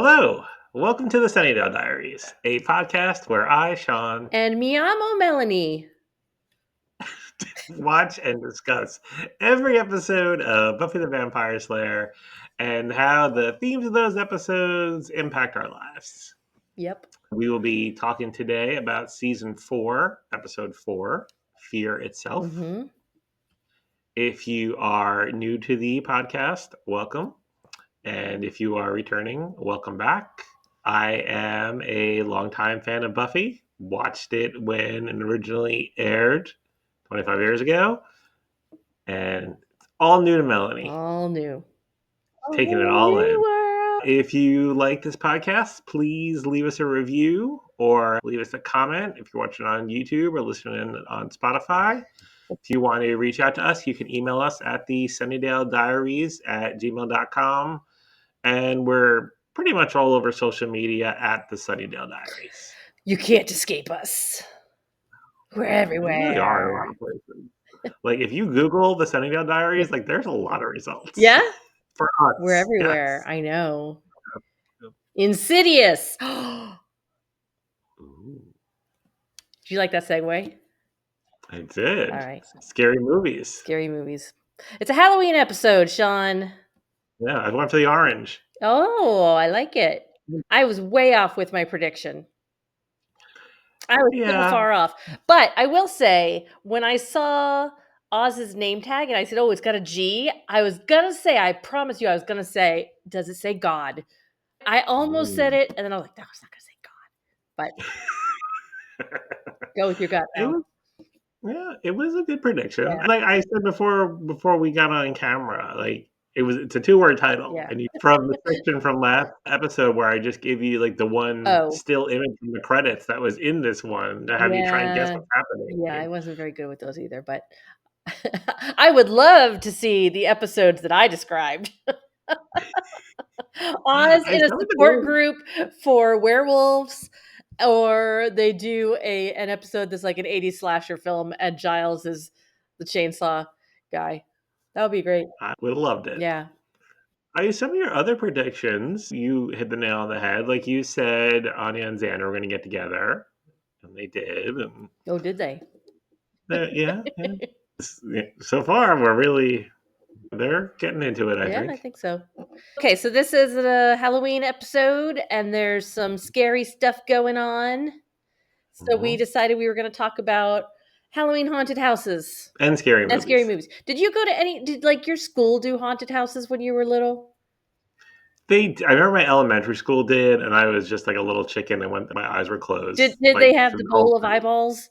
Hello, welcome to the Sunnydale Diaries, a podcast where I, Sean, And mi amo Melanie. watch and discuss every episode of Buffy the Vampire Slayer and how the themes of those episodes impact our lives. Yep. We will be talking today about season 4, episode 4, Fear Itself. Mm-hmm. If you are new to the podcast, welcome. And if you are returning, welcome back. I am a longtime fan of Buffy. Watched it when it originally aired 25 years ago. And it's all new to Melanie. All new. Taking it all in. If you like this podcast, please leave us a review or leave us a comment if you're watching on YouTube or listening on Spotify. If you want to reach out to us, you can email us at the Sunnydale Diaries at gmail.com. And we're pretty much all over social media at the Sunnydale Diaries. You can't escape us. We're everywhere. We really are in a lot of places. Like, if you Google the Sunnydale Diaries, like, there's a lot of results. Yeah? For us. We're everywhere. Yes. I know. Insidious. Did you like that segue? I did. All right. Scary movies. Scary movies. It's a Halloween episode, Sean. Yeah, I went for the orange. Oh, I like it. I was way off with my prediction. I was so far off. But I will say, when I saw Oz's name tag and I said, oh, it's got a G, I was going to say, I promise you, I was going to say, does it say God? I almost said it, and then I was like, no, it's not going to say God. But go with your gut now. It was a good prediction. Yeah. Like I said before we got on camera, like it's a 2-word title. Yeah. And from the section from last episode where I just gave you like the one still image from the credits that was in this one to have you try and guess what's happening. Yeah, I wasn't very good with those either, but I would love to see the episodes that I described. Oz in a support group for werewolves, or they do an episode that's like an 80s slasher film and Giles is the chainsaw guy. That would be great. I would have loved it. Yeah. Some of your other predictions, you hit the nail on the head. Like you said, Anya and Xander were going to get together, and they did. And oh, did they? Yeah. So far, they're getting into it, I think. Yeah, I think so. Okay, so this is a Halloween episode, and there's some scary stuff going on. So we decided we were going to talk about Halloween haunted houses. And scary movies. Did you go to did like your school do haunted houses when you were little? I remember my elementary school did, and I was just like a little chicken and my eyes were closed. Did they have the bowl of eyeballs?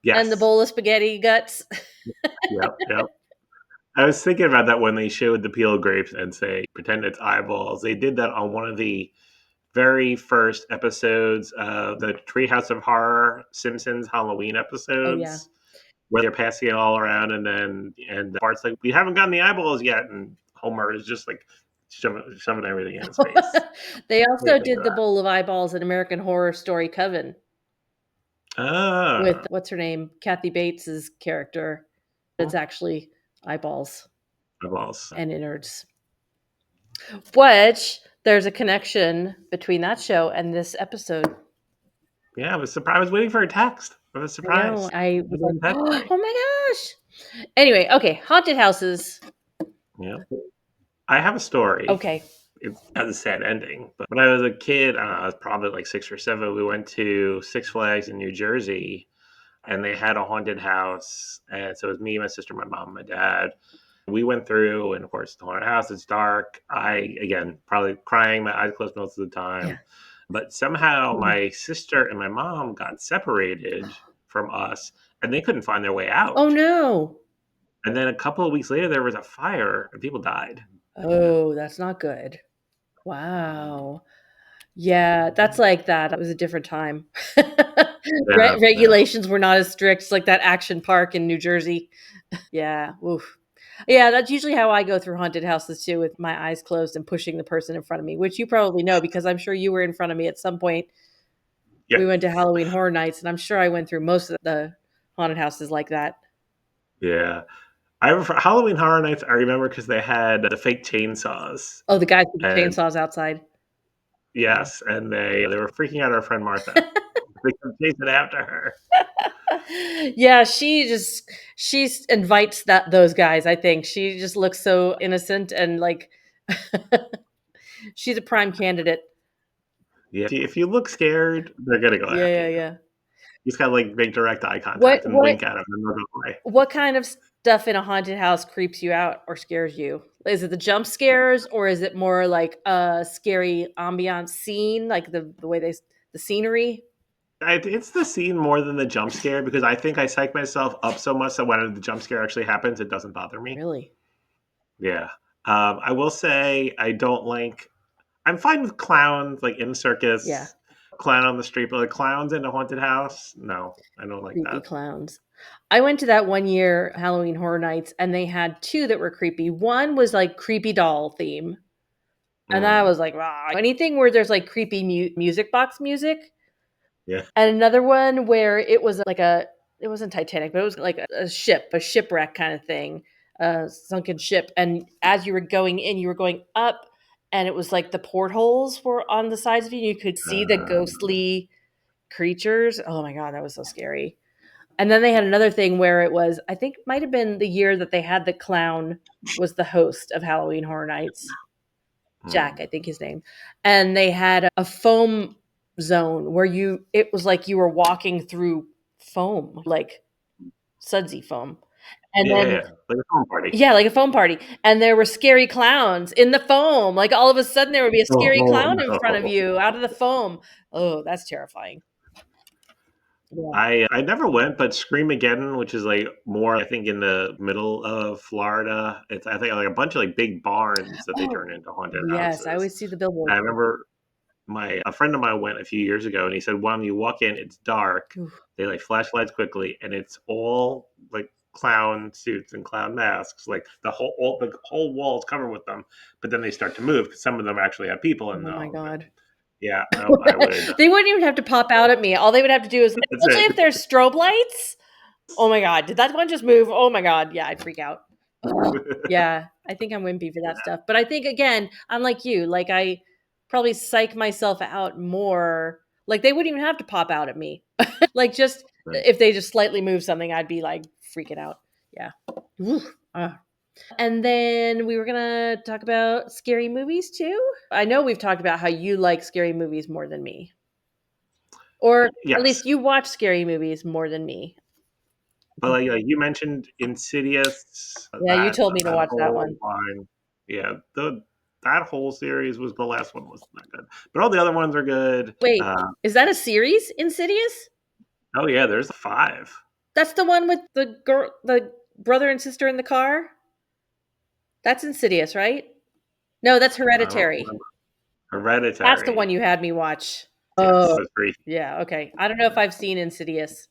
Yes. And the bowl of spaghetti guts? Yep. I was thinking about that when they showed the peeled grapes and say, pretend it's eyeballs. They did that on one of the very first episodes of the Treehouse of Horror Simpsons Halloween episodes. Oh, yeah. Where they're passing it all around and Bart's like, we haven't gotten the eyeballs yet. And Homer is just like shoving everything in his face. They also did the bowl of eyeballs in American Horror Story Coven. Oh. With, what's her name? Kathy Bates's character. It's actually eyeballs. And innards. Which, there's a connection between that show and this episode. Yeah, I was surprised. I was waiting for a text. I was surprised. I was like, oh my gosh. Anyway, okay, haunted houses. Yeah. I have a story. Okay. It has a sad ending. But when I was a kid, I was probably like 6 or 7, we went to Six Flags in New Jersey, and they had a haunted house. And so it was me, my sister, my mom, my dad. We went through, and of course, the haunted house, it's dark. I, again, probably crying, my eyes closed most of the time. Yeah. But somehow my sister and my mom got separated from us, and they couldn't find their way out. Oh, no. And then a couple of weeks later, there was a fire, and people died. Oh, that's not good. Wow. Yeah, that's like that. It was a different time. Regulations were not as strict. It's like that action park in New Jersey. Yeah. Oof. Yeah, that's usually how I go through haunted houses too, with my eyes closed and pushing the person in front of me, which you probably know because I'm sure you were in front of me at some point. Yeah. We went to Halloween Horror Nights, and I'm sure I went through most of the haunted houses like that. Yeah. Halloween Horror Nights, I remember because they had the fake chainsaws. Oh, the guys with the chainsaws outside. Yes, and they were freaking out our friend Martha. They kept chasing after her. Yeah, she invites those guys, I think. She just looks so innocent and like she's a prime candidate. Yeah, if you look scared, they're gonna go Yeah, after yeah, you. yeah. You just gotta like make direct eye What contact and what wink at them, and they'll go away. what kind of stuff in a haunted house creeps you out or scares you? Is it the jump scares or is it more like a scary ambiance scene, like the way the scenery? It's the scene more than the jump scare because I think I psych myself up so much that when the jump scare actually happens, it doesn't bother me. Really? Yeah. I will say I don't like. I'm fine with clowns, like in Yeah. circus, clown on the street, but like clowns in a haunted house, no, I don't like Creepy that. clowns. I went to that one year Halloween Horror Nights and they had two that were creepy. One was like creepy doll theme. And I Mm, was like, wow. Anything where there's like creepy music box music. yeah. And another one where it was like it wasn't Titanic, but it was like a shipwreck kind of thing, a sunken ship. And as you were going in, you were going up, and it was like the portholes were on the sides of you. And you could see the Um, ghostly creatures. Oh my God, that was so scary. And then they had another thing where it was, I think, might have been the year that they had the clown was the host of Halloween Horror Nights. Jack, mm, I think his name. And they had a foam zone where it was like you were walking through foam, like sudsy foam. And yeah, then yeah, like a home party. yeah, like a foam party. And there were scary clowns in the foam. Like all of a sudden there would be a scary Oh clown in front of no. you out of the foam. Oh, that's terrifying. Yeah. I never went, but Scream Again, which is like more, I think, in the middle of Florida. It's I think like a bunch of like big barns that they Oh, turn into haunted yes. I houses. always see the billboard. I remember my a friend of mine went a few years ago, and he said when you walk in, it's dark. Oof. They like flashlights quickly, and it's all like clown suits and clown masks. Like the whole wall is covered with them. But then they start to move because some of them actually have people in Oh my them. And God. yeah, no, I would. They wouldn't even have to pop out at me. All they would have to do is, That's especially if there's strobe lights. Oh my God, did that one just move? Oh my God, yeah, I'd freak out. Ugh. it. Yeah, I think I'm wimpy for that stuff. But I think again, I'm like you. Like I probably psych myself out more. Like they wouldn't even have to pop out at me. Like just if they just slightly move something, I'd be like freaking out. Yeah. Ooh. And then we were gonna talk about scary movies too. I know we've talked about how you like scary movies more than me, or at Yes, least you watch scary movies more than me. but like you mentioned Insidious, Yeah, you told me to that watch that whole one. line, yeah, the that whole series was the last one was not good, but all the other ones are good. Wait, is that a series, Insidious? Oh yeah, there's 5. That's the one with the girl, the brother and sister in the car? That's Insidious, right? No, that's I don't Hereditary. remember. That's the one Hereditary, you had me watch. yes, Oh, that's pretty. yeah, okay. I don't know if I've seen Insidious.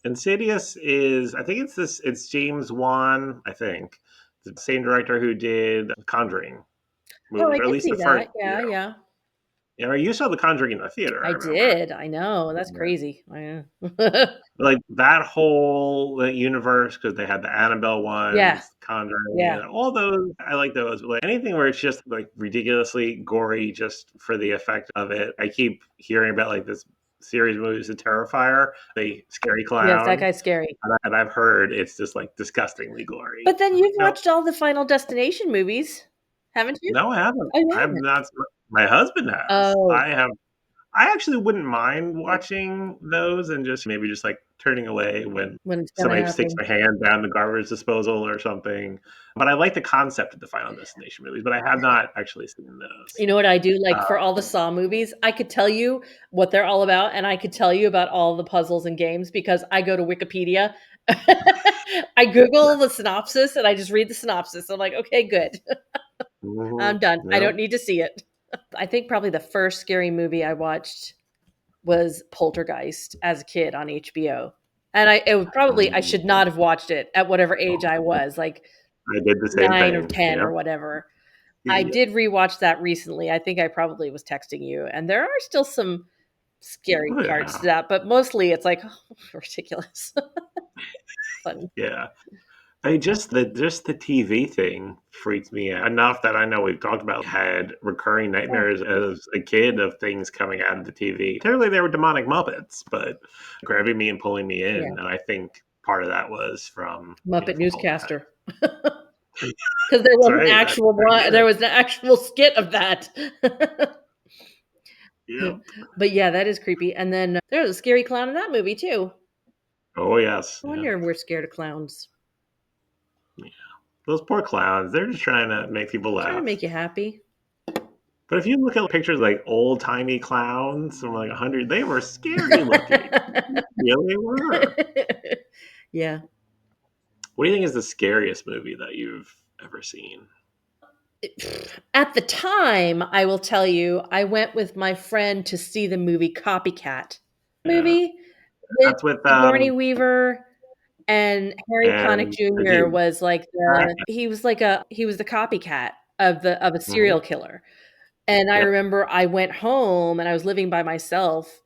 Insidious is I think it's James Wan, I think. The same director who did Conjuring Oh, movies, I or at did least see the first that. few. Yeah, yeah. Yeah, you saw the Conjuring in the theater, I I remember. did. I know. That's Yeah. crazy. I know. Like that whole universe because they had the Annabelle Yeah, ones, Conjuring, yeah. and all those. I like those. But like anything where it's just like ridiculously gory just for the effect of it. I keep hearing about like this series of movies, The Terrifier, the scary Yes, that clown, guy's scary. and I've heard it's just like disgustingly gory. But then I'm like, you've no, watched all the Final Destination movies, haven't you? no, I haven't. Oh, you I have haven't? not. My husband has. Oh, I have. I actually wouldn't mind watching those and just maybe just like turning away when when it's gonna somebody sticks happen. their hand down the garbage disposal or something. But I like the concept of the Final Destination movies, but I have not actually seen those. You know what I do? Like, Uh, for all the Saw movies, I could tell you what they're all about, and I could tell you about all the puzzles and games because I go to Wikipedia. I Google the synopsis, and I just read the synopsis. I'm like, "Okay, good. I'm done. I yeah. don't need to see it." I think probably the first scary movie I watched was Poltergeist as a kid on HBO. And I should Mm, not have watched it at whatever age I was, like I did the same 9 or thing. 10 Yeah. or whatever. I Yeah. did rewatch that recently. I think I probably was texting you, and there are still some scary Oh, parts to yeah. that, but mostly it's like, oh, ridiculous. Fun. Yeah. just the TV thing freaks me out enough that I know we've talked about had recurring nightmares as a kid of things coming out of the TV. Clearly, they were demonic Muppets, but grabbing me and pulling me Yeah. in. And I think part of that was from Muppet from Poltergeist. newscaster. Because there That's was an right. That's actual very one, good. there was an actual skit of that. Yep. But yeah, that is creepy. And then there was a scary clown in that movie too. Oh yes. No Yeah. wonder we're scared of clowns. Yeah. Those poor clowns. They're just trying to make people Trying to laugh. make you happy. But if you look at pictures like old timey clowns from like 100, they were scary looking. Yeah, they were. Yeah. What do you think is the scariest movie that you've ever seen? At the time, I will tell you, I went with my friend to see the movie Copycat. Yeah, Movie with that's with Sigourney Weaver and Harry Connick and Jr. Hughes. was like he was the copycat of a Mhm. serial killer. And I Yep. remember I went home and I was living by myself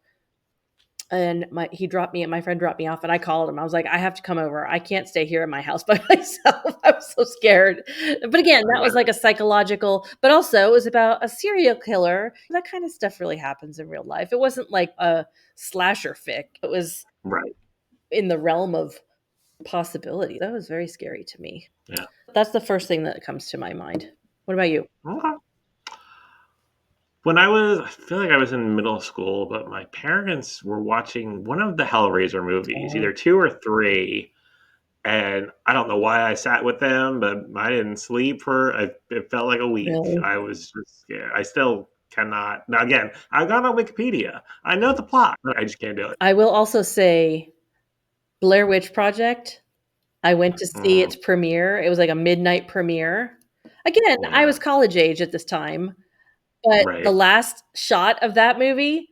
and my friend dropped me off and I called him. I was like, I have to come over. I can't stay here in my house by myself. I was so scared. But again, I that was got like a psychological, but also it was about a serial killer. That kind of stuff really happens in real life. It wasn't like a slasher fic. It was right. in the realm of possibility. That was very scary to me. Yeah. That's the first thing that comes to my mind. What about you? Okay. I feel like I was in middle school, but my parents were watching one of the Hellraiser movies, Oh, either two or three. And I don't know why I sat with them, but I didn't sleep it felt like a week. really? I was just scared. I still cannot. Now, again, I got on Wikipedia. I know the plot, but I just can't do it. I will also say Blair Witch Project. I went to see Mm, its premiere. It was like a midnight premiere. Again, I yeah, was college age at this time, but the right. last shot of that movie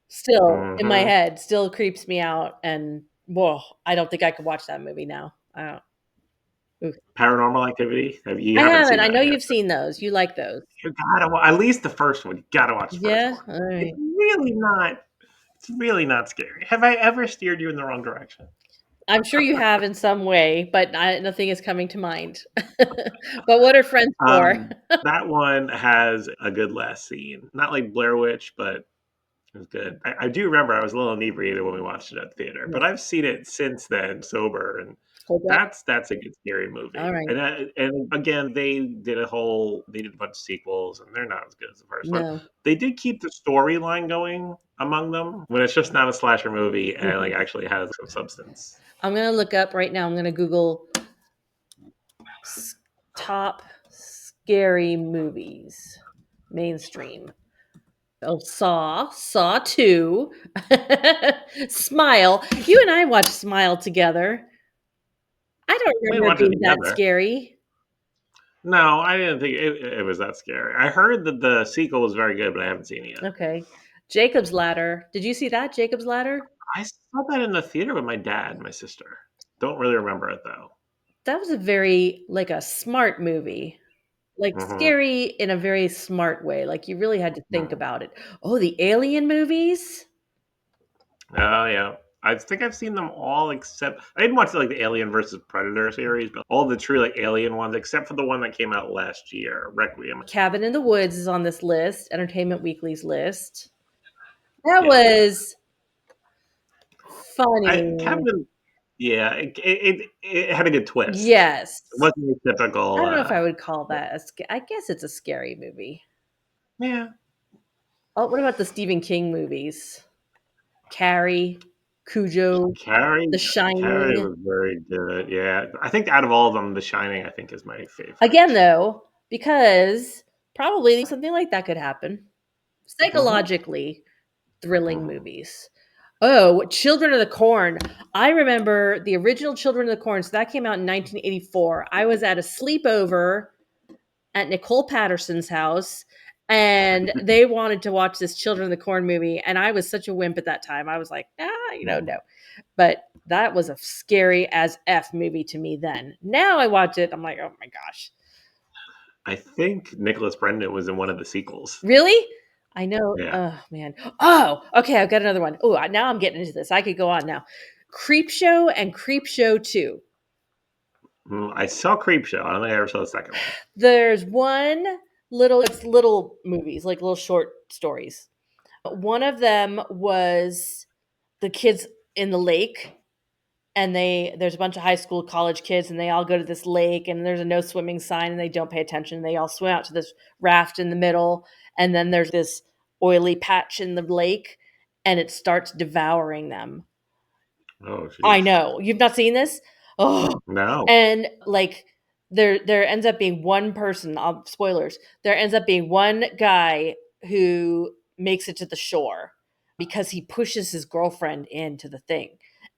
still in my Hmm. head still creeps me out and whoa, I don't think I could watch that movie now. I don't. Oof. Paranormal Activity. You I haven't haven't. seen I know that yet. you've seen those. You like those. You gotta at least the first one. You gotta watch the first Yeah? one. All It's right. really not. It's really not scary. Have I ever steered you in the wrong direction? I'm sure you have in some way, but nothing is coming to mind. But what are friends for? Um, that one has a good last scene. Not like Blair Witch, but it was good. I do remember I was a little inebriated when we watched it at the theater, Yeah. but I've seen it since then sober, and Hold up. that's a good scary All movie. right. And again, they did a bunch of sequels, and they're not as good as the first one. No. They did keep the storyline going among them when it's just not a slasher movie and like Mhm. actually has some substance. I'm gonna look up right now. I'm gonna Google top scary movies, mainstream. Oh, Saw 2, Smile. You and I watched Smile together. I don't We remember it watched it being that together. scary. No, I didn't think it was that scary. I heard that the sequel was very good, but I haven't seen it yet. Okay. Jacob's Ladder. Did you see that? Jacob's Ladder? I saw that in the theater with my dad and my sister. Don't really remember it though. That was a very like a smart movie. Like Hmm. scary in a very smart way. Like you really had to think Hmm. about it. Oh, the Alien movies? Oh yeah, I think I've seen them all except I didn't watch like the Alien versus Predator series, but all the true like Alien ones except for the one that came out last year, Requiem. Cabin in the Woods is on this list, Entertainment Weekly's list. That Yeah, was I funny. Kevin. Yeah, it had a good twist. Yes. It wasn't your I typical. don't know if I would call that I guess it's a scary movie. Yeah, Oh, what about the Stephen King movies? Carrie, Cujo, Carrie. The Carrie Shining. was very good. Yeah, I think out of all of them, The Shining I think is my favorite. Again, though, because probably something like that could happen. Hmm. Psychologically thrilling Hmm. movies. Oh, Children of the Corn. I remember the original Children of the Corn. So that came out in 1984. I was at a sleepover at Nicole Patterson's house and they wanted to watch this Children of the Corn movie. And I was such a wimp at that time. I was like, no. But that was a scary as F movie to me then. Now I watch it, I'm like, oh my gosh. I think Nicholas Brendan was in one of the sequels. Really? I know. Yeah. Oh man. Oh, okay. I've got another one. Oh, now I'm getting into this. I could go on now. Creep Show and Creep Show 2. I saw Creepshow. I don't think I ever saw the second one. There's one it's little movies, like little short stories. One of them was the kids in the lake, and there's a bunch of high school, college kids, and they all go to this lake, and there's a no swimming sign, and they don't pay attention. They all swim out to this raft in the middle, and then there's this oily patch in the lake, and it starts devouring them. Oh, I jeez. know. You've not seen this? Oh. No. And like there ends up being one person, spoilers. There ends up being one guy who makes it to the shore because he pushes his girlfriend into the thing.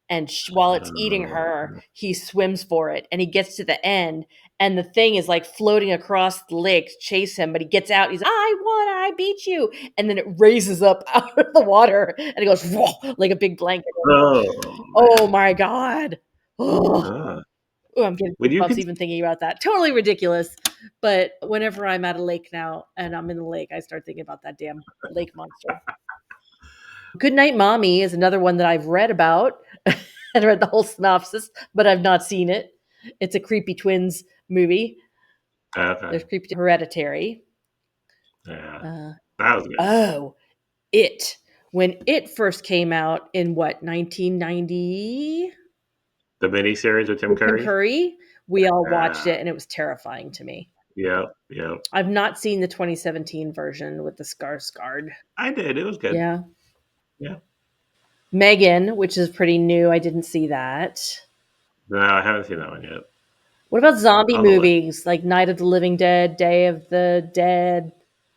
And while it's eating her, he swims for it, and he gets to the end, and the thing is like floating across the lake to chase him, but he gets out. He's, I won, I beat you. And then it raises up out of the water, and it goes whoa, like a big blanket. Oh, Oh man. my God. Oh, Uh, I'm getting would you goosebumps even thinking about that. Totally ridiculous. But whenever I'm at a lake now and I'm in the lake, I start thinking about that damn lake monster. Good Night Mommy is another one that I've read about and read the whole synopsis, but I've not seen it. It's a creepy twins movie. Okay. There's creepy Hereditary. Yeah. Uh, That was good. oh, It. When it first came out in what, 1990? The miniseries with Tim With Tim Curry. Curry, we all watched Yeah. it, and it was terrifying to me. Yep. Yep. I've not seen the 2017 version with the Skarsgård. I did. It was good. Yeah. Yeah. Megan, which is pretty new. I didn't see that. No, I haven't seen that one yet. What about zombie On the list. movies like Night of the Living Dead, Day of the Dead?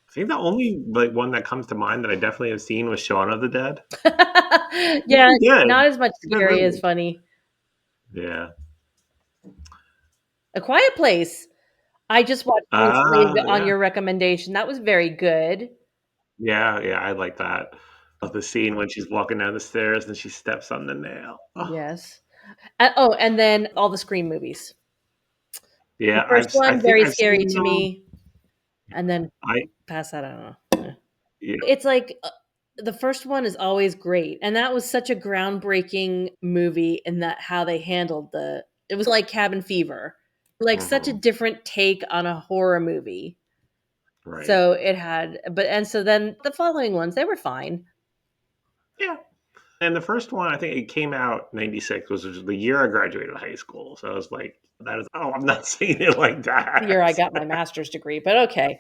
I think the only like one that comes to mind that I definitely have seen was Shaun of the Dead. Yeah, Really good. not as much Good scary as movie. funny. Yeah. A Quiet Place. I just watched recently on Yeah. your recommendation. That was very good. Yeah. Yeah. I like that. Of the scene when she's walking down the stairs and she steps on the nail. Oh, Yes. And then all the Scream movies. The yeah. first I one, think very I've scary seen to them. me. And then I past that, I don't know. Yeah. It's like the first one is always great, and that was such a groundbreaking movie in that how they handled it was like Cabin Fever, like such a Mhm. different take on a horror movie. Right. So it had, and so then the following ones, they were fine. Yeah. And the first one, I think it came out 96, which was the year I graduated high school. So I was like, that is, oh, I'm not saying it like The year that. I got my master's degree, but okay.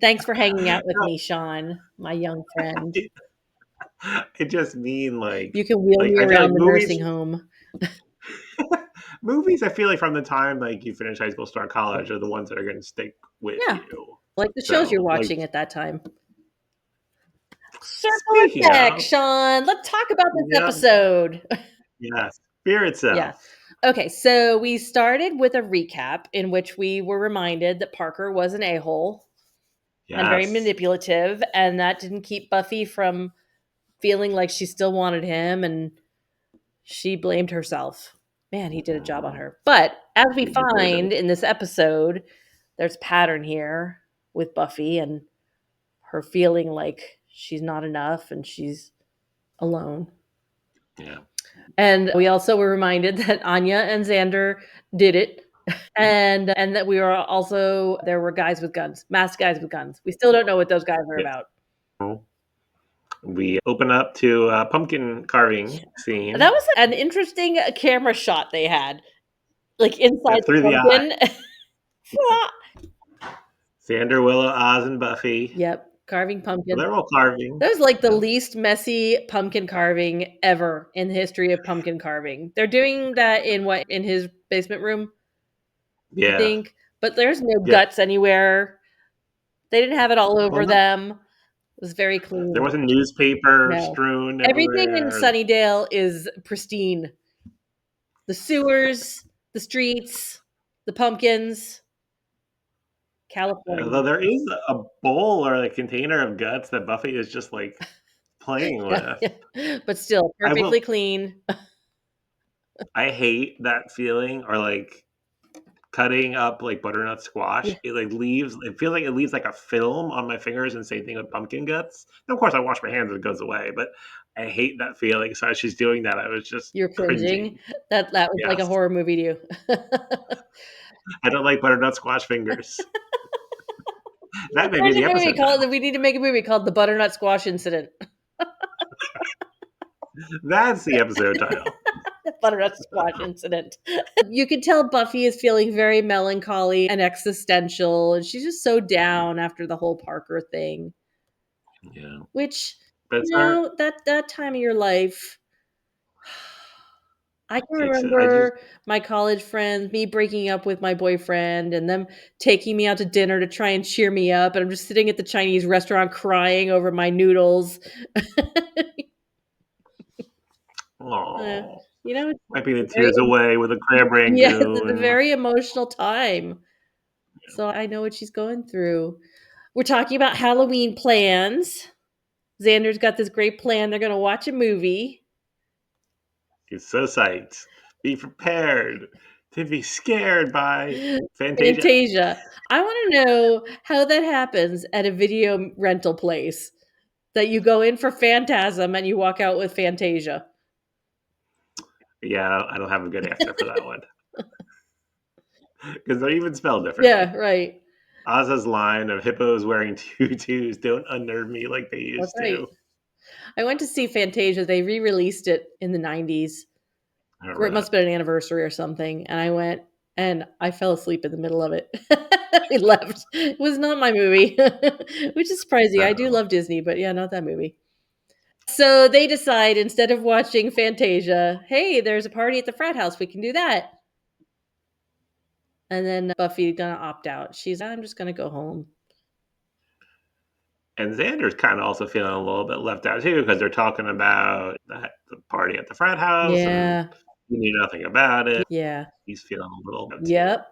Thanks for hanging out with me, Sean, my young friend. I just mean You can wheel me I feel like around the nursing home. movies, I feel like from the time like you finish high school, start college are the ones that are going to stick with Yeah, you. like the shows you're So like, watching at that time. Circle it speaking back, of, Sean. Let's talk about this yeah, episode. yes, fear Yeah. itself. Okay, so we started with a recap in which we were reminded that Parker was an a-hole and very Yes. manipulative, and that didn't keep Buffy from feeling like she still wanted him, and she blamed herself. Man, he did a job on Mhm. her. But as we He deserved it. find in this episode, there's a pattern here with Buffy and her feeling like she's not enough and she's alone. Yeah. And we also were reminded that Anya and Xander did it. And that we were also there were guys with guns, masked guys with guns. We still don't know what those guys are Yes. about. We open up to a pumpkin carving That scene was an interesting camera shot they had, like inside the through the eye. pumpkin. Xander, Willow, Oz, and Buffy. Yep, carving So pumpkins. they're all carving. That was like the Yeah. least messy pumpkin carving ever in the history of pumpkin carving. They're doing that in his basement room, I Yeah. think. But there's no Yeah. guts anywhere. They didn't have it all Well, over no, them. It was very there clean. wasn't newspaper No. strewn Everything in everywhere. Sunnydale is pristine. The sewers, the streets, the pumpkins, Although California. there is a bowl or a container of guts that Buffy is just like playing with. But still I perfectly will. clean. I hate that feeling, or like cutting up like butternut squash, Yeah. it feels like it leaves like a film on my fingers, and same thing with pumpkin guts. And of course, I wash my hands and it goes away, but I hate that feeling. So as she's doing that, I was just You're cringing? cringing. That was like a Yes, horror movie to you. I don't like butternut squash fingers. That may be There's a the movie episode title. called we need to make a movie called The Butternut Squash Incident. That's the episode title. Butternut Squash Incident. You can tell Buffy is feeling very melancholy and existential, and she's just so down after the whole Parker thing, Yeah, which, but it's hard. that time of your life, I can I just remember my college friends, me breaking up with my boyfriend and them taking me out to dinner to try and cheer me up, and I'm just sitting at the Chinese restaurant crying over my noodles. Uh, oh, it's wiping the very tears away with a crab yes, it's a rangoon. very emotional time. So I know what she's going through. We're talking about Halloween plans. Xander's got this great plan. They're going to watch a movie. He's so psyched. Be prepared to be scared by Fantasia. Fantasia. I want to know how that happens at a video rental place. That you go in for Phantasm and you walk out with Fantasia. Yeah, I don't have a good answer for that one because they're even spelled Yeah, differently. right. Oz's line of hippos wearing tutus don't unnerve me like they That's used right. to. I went to see Fantasia. They re-released it in the 90s. All Or it must right. have been an anniversary or something. And I went and I fell asleep in the middle of it. I left. It was not my movie, which is surprising. I do Uh-oh. love Disney, but yeah, not that movie. So they decide instead of watching Fantasia, hey, there's a party at the frat house. We can do that. And then Buffy gonna opt out. She's, I'm just gonna go home. And Xander's kind of also feeling a little bit left out too because they're talking about the party at the frat house and Yeah. he knew nothing about it. Yeah. He's feeling a little bit too. Yep.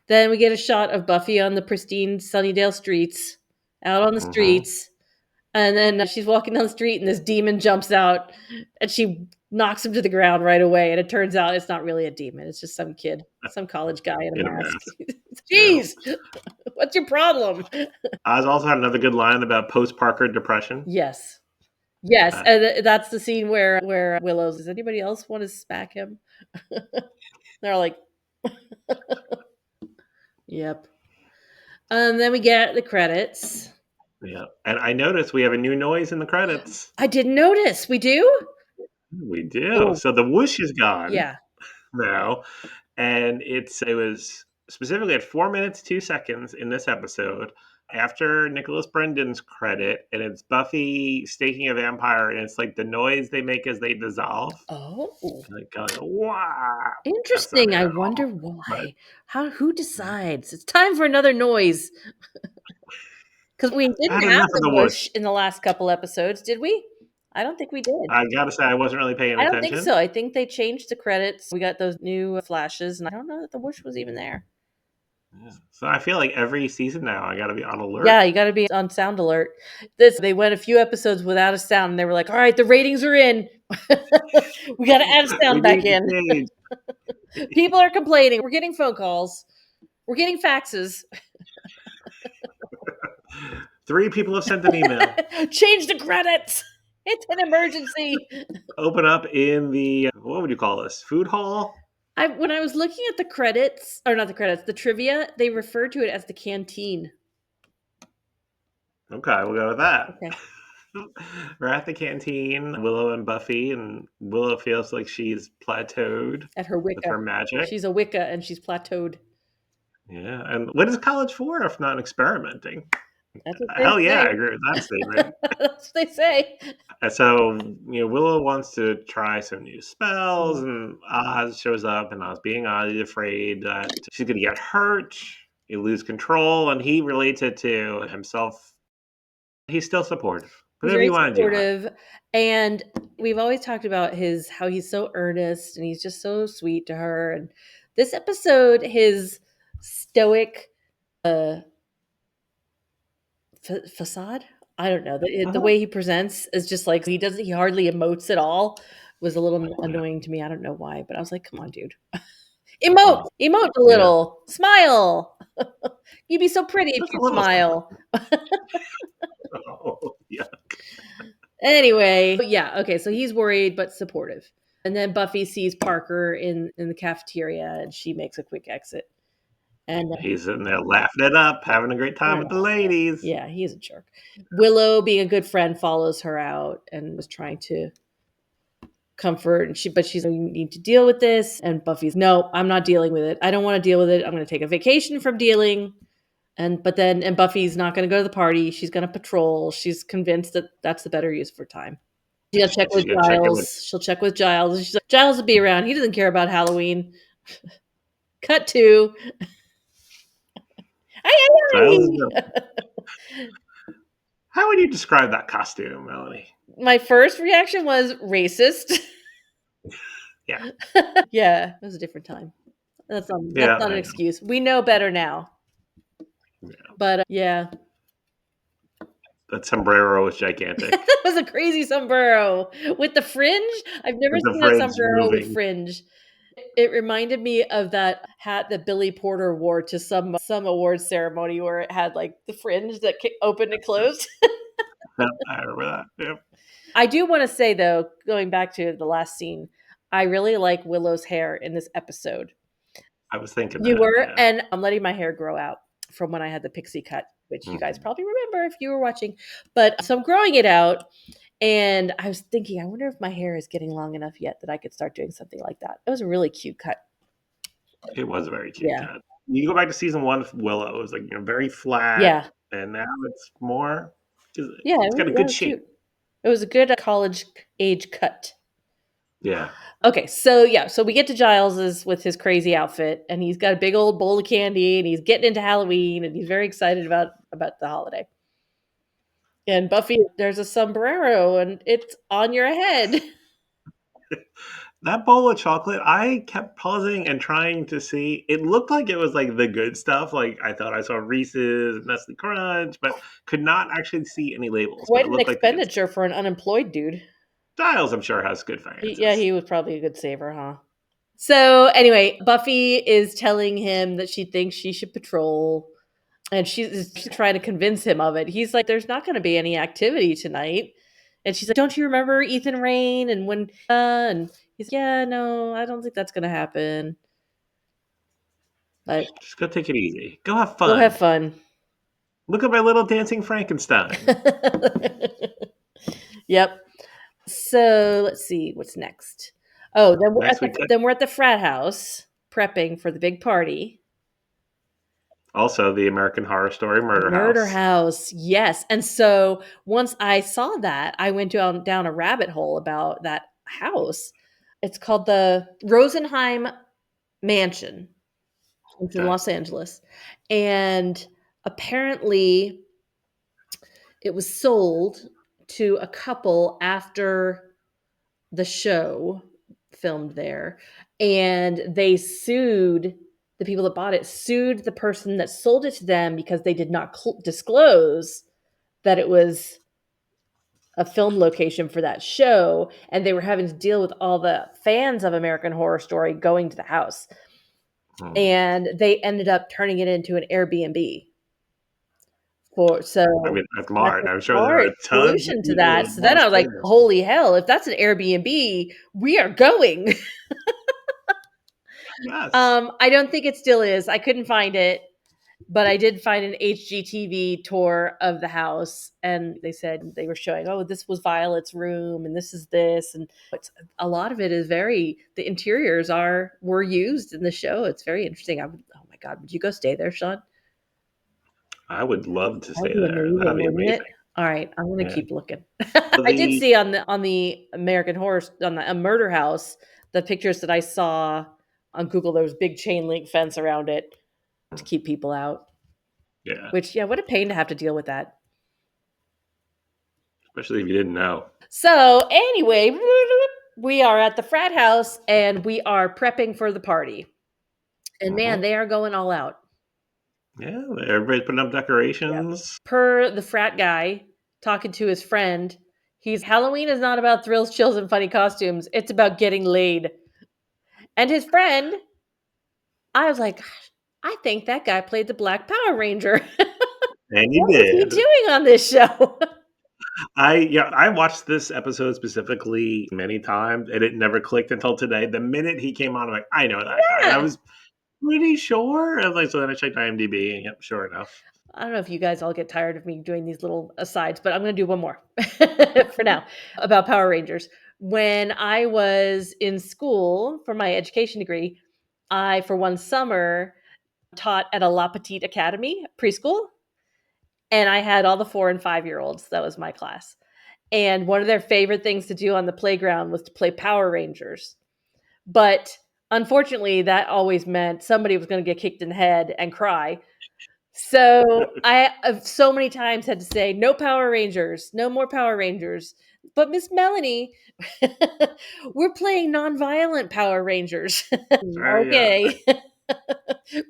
Then we get a shot of Buffy on the pristine Sunnydale streets, out on the Hmm. streets. And then she's walking down the street and this demon jumps out and she knocks him to the ground right away. And it turns out it's not really a demon. It's just some kid, some college guy in a In a mask. mask. Yeah. Jeez, what's your problem? Oz also had another good line about post Parker depression. Yes. Yes. Uh, And that's the scene where Willow's, does anybody else want to smack him? They're like, yep. And then we get the credits. yeah. And I noticed we have a new noise in the credits. I didn't notice. We do? We do. Oh, So the whoosh is gone yeah. now. And it was specifically at 4 minutes 2 seconds in this episode after Nicholas Brendan's credit, and it's Buffy staking a vampire, and it's like the noise they make as they dissolve, Oh. like going wow. That's not Interesting. it I at all. wonder But why. Who decides? It's time for another noise. Because we I had didn't have enough of the the whoosh. whoosh in the last couple episodes, did we? I don't think we did. I gotta say, I wasn't really paying I don't think attention. so. I think they changed the credits. We got those new flashes, and I don't know that the whoosh was even there. Yeah. So I feel like every season now I gotta be on Yeah, alert. you got to be on sound alert. They went a few episodes without a sound, and they were like, "All right, the ratings are in. We got to add a We sound back need to in." change. People are complaining. We're getting phone calls. We're getting faxes. 3 people have sent an email. Change the credits. It's an emergency. Open up in the what would you call this? Food hall? When I was looking at the credits, or not the credits, the trivia, they refer to it as the canteen. Okay, we'll go with that. Okay. We're at the canteen, Willow and Buffy, and Willow feels like she's plateaued At her with Wicca. her magic. She's a Wicca and she's plateaued. Yeah, and what is college for if not experimenting? That's what they Hell yeah, I say. agree with that statement. That's what they say. And so, Willow wants to try some new spells, Mm. and Oz shows up, and Oz being Oz is afraid that she's going to get hurt, you lose control, and he relates it to himself. He's still supportive. He's Whatever very you want to do, hon. supportive, and we've always talked about how he's so earnest and he's just so sweet to her. And this episode, his stoic facade, I don't know, the Uh-huh. way he presents is just like he hardly emotes at all. Was a little Yeah. annoying to me. I don't know why, but I was like, come on, dude. Emote a Yeah. little. Smile. You'd be so pretty if Just a you'd little something. smile. Oh, yeah. Anyway, yeah, okay, so he's worried but supportive. And then Buffy sees Parker in the cafeteria and she makes a quick exit. And He's in there laughing it up, having a great time with the ladies. yeah, he's a jerk. Willow, being a good friend, follows her out and was trying to comfort, and she's like, you need to deal with this. And Buffy's, no, I'm not dealing with it. I don't want to deal with it. I'm going to take a vacation from dealing. And Buffy's not going to go to the party. She's going to patrol. She's convinced that that's the better use of her time. She'll check with She's gonna check in with Giles. She'll check with Giles. She's like, Giles will be around. He doesn't care about Halloween. Cut to, Giles. aye. How would you describe that costume, Melanie? My first reaction was racist. Yeah. Yeah, it was a different time. That's Yeah. not an excuse. We know better now. Yeah. But yeah, That sombrero was gigantic. that was a crazy sombrero with the fringe. I've never With the seen a fringe sombrero with moving. fringe. It reminded me of that hat that Billy Porter wore to some awards ceremony where it had like the fringe that opened and closed. Yep, I remember that. Yep. I do want to say though, going back to the last scene, I really like Willow's hair in this episode. I was thinking You that. were, Yeah. and I'm letting my hair grow out from when I had the pixie cut, which you guys probably remember if you were watching. But so I'm growing it out, and I was thinking, I wonder if my hair is getting long enough yet that I could start doing something like that. It was a really cute cut. It was a very cute Yeah. cut. You go back to season 1 of Willow, it was like, very flat. Yeah. And now it's more. Yeah. It's got a good shape. Cute. It was a good college age cut. Yeah. Okay, so yeah, so we get to Giles's with his crazy outfit, and he's got a big old bowl of candy, and he's getting into Halloween, and he's very excited about the holiday. And Buffy, there's a sombrero, and it's on your head. That bowl of chocolate, I kept pausing and trying to see. It looked like it was like the good stuff. Like I thought I saw Reese's, Nestle Crunch, but could not actually see any labels. But Quite it an looked like the good stuff. expenditure for an unemployed dude. Giles, I'm sure, has good finances. He was probably a good saver, huh? So anyway, Buffy is telling him that she thinks she should patrol, and she's trying to convince him of it. He's like, "There's not going to be any activity tonight," and she's like, "Don't you remember Ethan Rain and when?" And he's, "Yeah, no, I don't think that's going to happen." But just go take it easy. Go have fun. Go have fun. Look at my little dancing Frankenstein. Yep. So let's see what's next. Oh, then we're at the frat house prepping for the big party. Also, the American Horror Story Murder House. Yes. And so once I saw that, I went down a rabbit hole about that house. It's called the Rosenheim Mansion. It's in Los Angeles. And apparently it was sold to a couple after the show filmed there, and they sued the people that bought it, sued the person that sold it to them because they did not disclose that it was a film location for that show, and they were having to deal with all the fans of American Horror Story going to the house. And they ended up turning it into an Airbnb. I mean, that's smart. I'm sure there are tons solution to that. So then I was like, holy hell, if that's an Airbnb, we are going. Yes. I don't think it still is. I couldn't find it, but I did find an HGTV tour of the house, and they said they were showing, oh, this was Violet's room, and this is this, and a lot of it is the interiors were used in the show. It's very interesting. Oh my God, would you go stay there, Sean? I would love to stay there. That'd be amazing. All right, I'm going to keep looking. I did see on the American Horror, on the Murder House, the pictures that I saw on Google, there was big chain link fence around it to keep people out. Yeah. Which, yeah, what a pain to have to deal with that. Especially if you didn't know. So anyway, we are at the frat house and we are prepping for the party. And man, they are going all out. Yeah, everybody's putting up decorations. Yeah. Per the frat guy talking to his friend, Halloween is not about thrills, chills, and funny costumes. It's about getting laid. And his friend I was like, I think that guy played the Black Power Ranger. And he What is he did. doing on this show? I watched this episode specifically many times, and it never clicked until today. The minute he came on, I'm like, I know that guy, and I Yeah. was pretty sure. I was like, so then I checked IMDb, and yep, sure enough. I don't know if you guys all get tired of me doing these little asides, but I'm going to do one more for now about Power Rangers. When I was in school for my education degree, I, for one summer, taught at a La Petite Academy preschool, and I had all the 4 and 5 year olds. That was my class. And one of their favorite things to do on the playground was to play Power Rangers. But unfortunately, that always meant somebody was going to get kicked in the head and cry. So I so many times had to say, no Power Rangers, no more Power Rangers. But Miss Melanie, we're playing nonviolent Power Rangers. Yeah. Okay.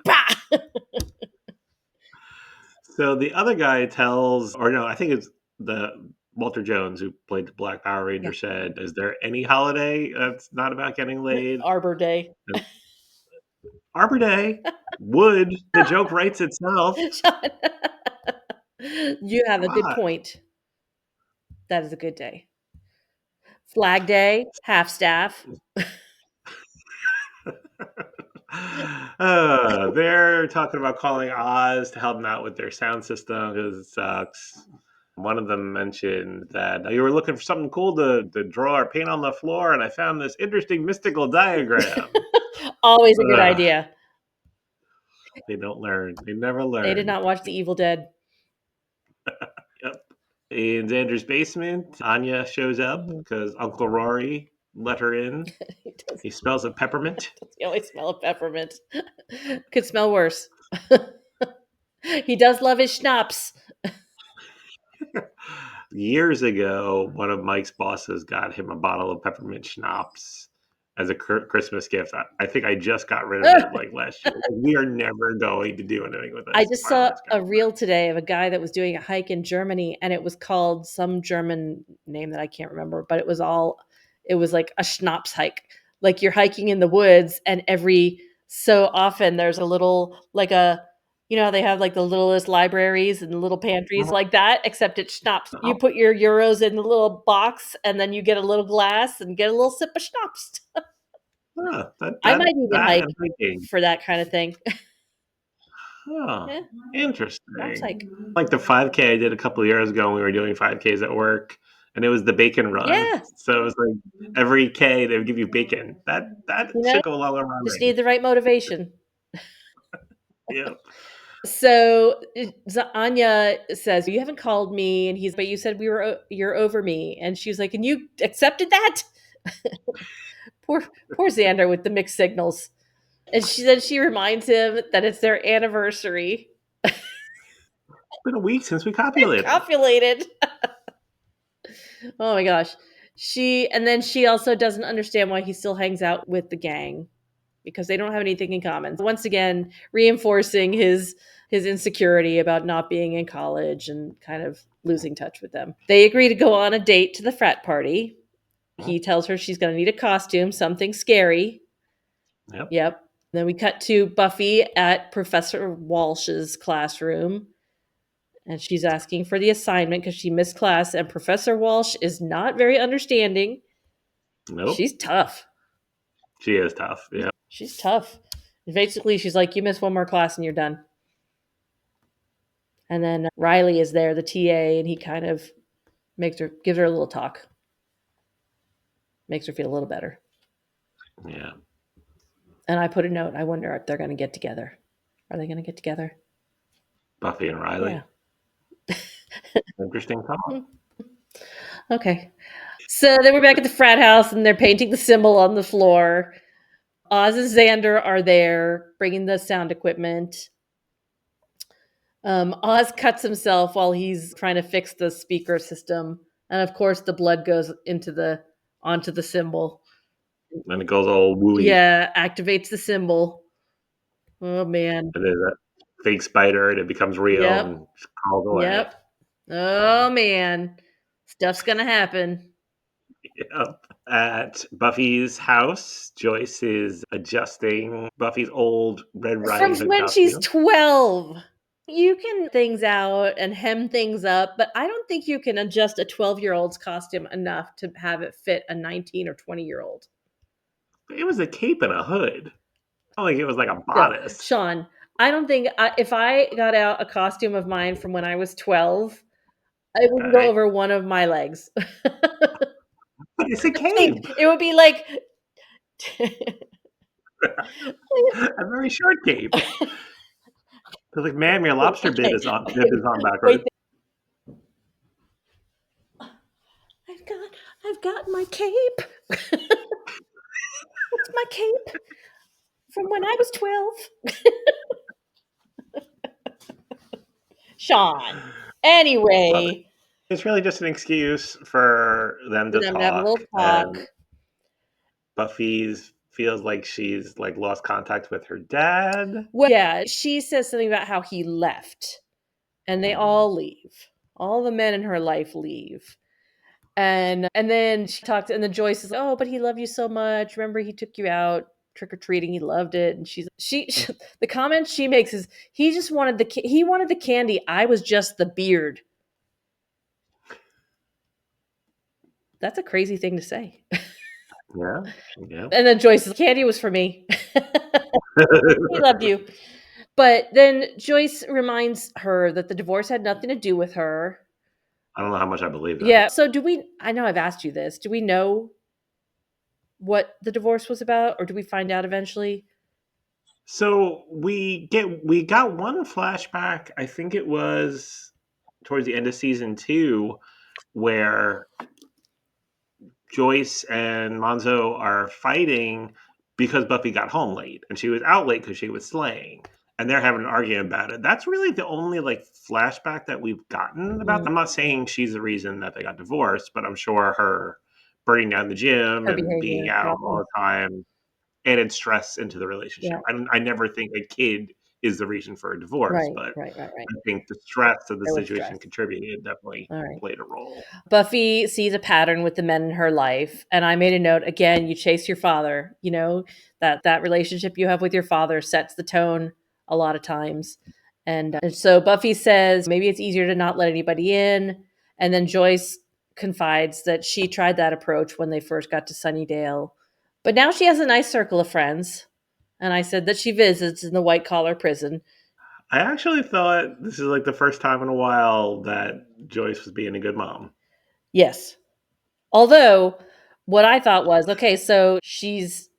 Bah! So the other guy tells, or no, I think it's the Walter Jones who played the Black Power Yeah. Ranger said, "Is there any holiday that's not about getting laid?" Arbor Day. And Arbor Day would. The joke writes itself. Sean, you have Come a good on. point. That is a good day. Flag Day, half staff. They're talking about calling Oz to help them out with their sound system because it sucks. One of them mentioned that you were looking for something cool to draw or paint on the floor, and I found this interesting mystical diagram. Always a good Ugh, idea. they don't learn. They never They did learn. not watch The Evil Dead. Yep. In Xander's basement, Anya shows up Mhm. because Uncle Rory let her in. He does. He smells of peppermint. He always smell of peppermint. Could smell worse. He does love his schnapps. Years ago, one of Mike's bosses got him a bottle of peppermint schnapps as a Christmas gift. I think I just got rid of it like last year. We are never going to do anything with I this. just Finally, saw it's a going reel today of a guy that was doing a hike in Germany, and it was called some German name that I can't remember, but it was like a schnapps hike. Like you're hiking in the woods, and every so often there's a little, like a, how they have like the littlest libraries and little pantries like that, except it's schnapps. You oh, put your euros in the little box, and then you get a little glass and get a little sip of schnapps. that I that might even that hike and hiking. for that kind of thing. Oh, Yeah, schnapps interesting. hike. Like the 5K I did a couple of years ago when we were doing 5Ks at work, and it was the bacon run. Yeah, So it was like every K they would give you bacon. That you know, should go along with just running. need the right motivation. Yeah. So Anya says, "You haven't called me," and but you said you're over me, and she's like, "And you accepted that?" poor poor Xander with the mixed signals. And she reminds him that it's their anniversary. It's been a week since we copulated. Copulated. Oh my gosh. She also doesn't understand why he still hangs out with the gang because they don't have anything in common. Once again, reinforcing his insecurity about not being in college and kind of losing touch with them. They agree to go on a date to the frat party. He tells her she's going to need a costume, something scary. Yep. Yep. Then we cut to Buffy at Professor Walsh's classroom, and she's asking for the assignment because she missed class, and Professor Walsh is not very understanding. Nope. She's tough. She is tough. Yeah. She's tough. Basically, she's like, you miss one more class and you're done. And then Riley is there, the TA, and he kind of gives her a little talk, makes her feel a little better. Yeah. And I put a note. I wonder if they're going to get together. Are they going to get together? Buffy and Riley. Yeah. Interesting thought. Okay. So then we're back at the frat house, and they're painting the symbol on the floor. Oz and Xander are there, bringing the sound equipment. Oz cuts himself while he's trying to fix the speaker system, and of course, the blood goes onto the symbol. And it goes all wooey. Yeah, activates the symbol. Oh man. And there's a fake spider, and it becomes real Yep. and crawls away. Yep. Oh man. Stuff's gonna happen. Yep. At Buffy's house, Joyce is adjusting Buffy's old Red From Riding Hood when she's costume. 12. You can things out and hem things up, but I don't think you can adjust a 12-year-old's costume enough to have it fit a 19 or 20-year-old. It was a cape and a hood. Not like it was like a Still, bodice. Sean, I don't think if I got out a costume of mine from when I was 12, it wouldn't go Okay. over one of my legs. But it's a cape. It would be like A very short cape. It's like, ma'am, your lobster bib okay, is on okay, wait. backwards. I've got my cape. It's my cape from when I was 12. Sean. Love it. Anyway, It's really just an excuse for them for to them to have a talk, little talk. and Buffy's feels like she's like lost contact with her dad. Well, yeah, she says something about how he left, and they all leave. All the men in her life leave. And then she talks, and then Joyce is like, "Oh, but he loved you so much. Remember, he took you out trick or treating. He loved it." And she the comment she makes is, "He just wanted he wanted the candy. I was just the beard." That's a crazy thing to say. Yeah, yeah. And then Joyce, candy was for me. He loved you. But then Joyce reminds her that the divorce had nothing to do with her. I don't know how much I believe that. Yeah. So I know I've asked you this. Do we know what the divorce was about, or do we find out eventually? So we got one flashback. I think it was towards the end of season 2, where Joyce and Monzo are fighting because Buffy got home late, and she was out late because she was slaying, and they're having an argument about it. That's really the only like flashback that we've gotten about Mm, them. I'm not saying she's the reason that they got divorced, but I'm sure her burning down the gym her and behavior, being out all probably. the time added stress into the relationship. Yeah. I never think a kid is the reason for a divorce, Right. but Right. Right. Right. I think the stress of the There was stress. situation contributed, definitely All right. played a role. Buffy sees a pattern with the men in her life, and I made a note again. You chase your father. You know that relationship you have with your father sets the tone a lot of times, and so Buffy says maybe it's easier to not let anybody in, and then Joyce confides that she tried that approach when they first got to Sunnydale, but now she has a nice circle of friends, and I said that she visits in the white collar prison. I actually thought this is like the first time in a while that Joyce was being a good mom. Yes. Although, what I thought was, okay, so she's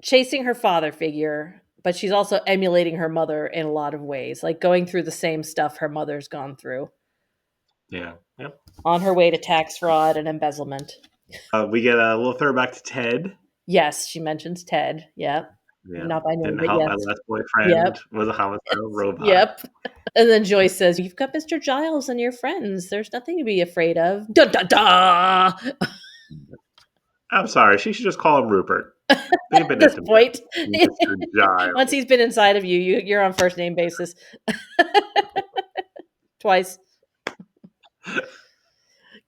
chasing her father figure, but she's also emulating her mother in a lot of ways, like going through the same stuff her mother's gone through Yeah. Yep. on her way to tax fraud and embezzlement. We get a little throwback to Ted. Yes, she mentions Ted. Yep. Yeah. Not by name, Didn't but help yes. my last Yep. boyfriend was a homicidal robot. Yep. And then Joyce says, "You've got Mr. Giles and your friends. There's nothing to be afraid of." Da da da! I'm sorry. She should just call him Rupert. Be a At bit this intimate. point, Mr. once Giles. he's been inside of you're on first name basis. Twice.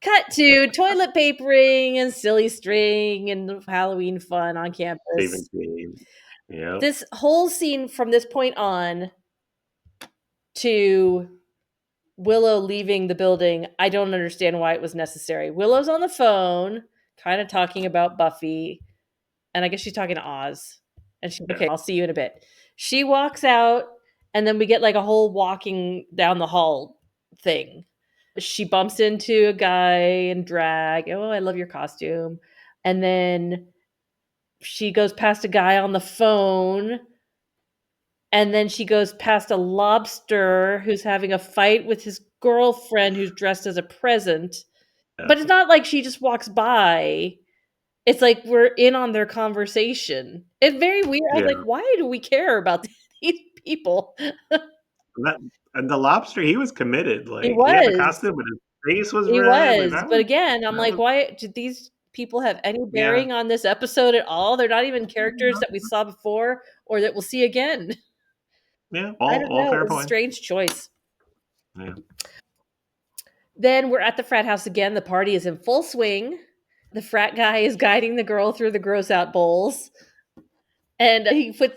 Cut to toilet papering and silly string and Halloween fun on Stephen campus. King. Yep. This whole scene from this point on to Willow leaving the building, I don't understand why it was necessary. Willow's on the phone, kind of talking about Buffy, and I guess she's talking to Oz. And she's Yeah. okay, I'll see you in a bit. She walks out, and then we get like a whole walking down the hall thing. She bumps into a guy in drag. Oh, I love your costume. And then she goes past a guy on the phone. And then she goes past a lobster who's having a fight with his girlfriend who's dressed as a present. Yeah. But it's not like she just walks by. It's like we're in on their conversation. It's very weird. I was Yeah. like, why do we care about these people? That, and the lobster, he was committed. He Like he had the was. costume, but his face was He red. Like was. But again, I'm like, was why did these people have any yeah. bearing on this episode at all? They're not even characters that we saw before or that we'll see again. Yeah. I All don't all know. fair It was a points. strange choice. Yeah. Then we're at the frat house again. The party is in full swing. The frat guy is guiding the girl through the gross out bowls. And